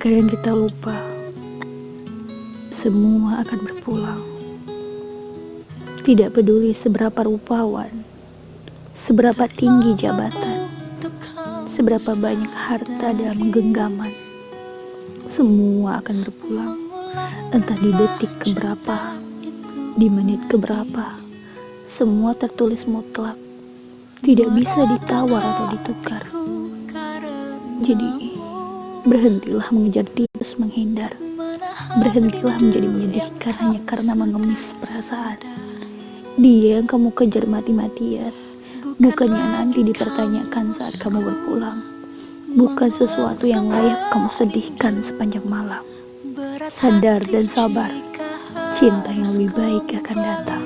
Terkadang kita lupa, semua akan berpulang. Tidak peduli seberapa rupawan, seberapa tinggi jabatan, seberapa banyak harta dalam genggaman, semua akan berpulang. Entah di detik keberapa, di menit keberapa, semua tertulis mutlak, tidak bisa ditawar atau ditukar. Jadi, berhentilah mengejar tikus menghindar. Berhentilah menjadi menyedihkan hanya karena mengemis perasaan. Dia yang kamu kejar mati-matian, bukannya nanti dipertanyakan saat kamu berpulang. Bukan sesuatu yang layak kamu sedihkan sepanjang malam. Sadar dan sabar, cinta yang lebih baik akan datang.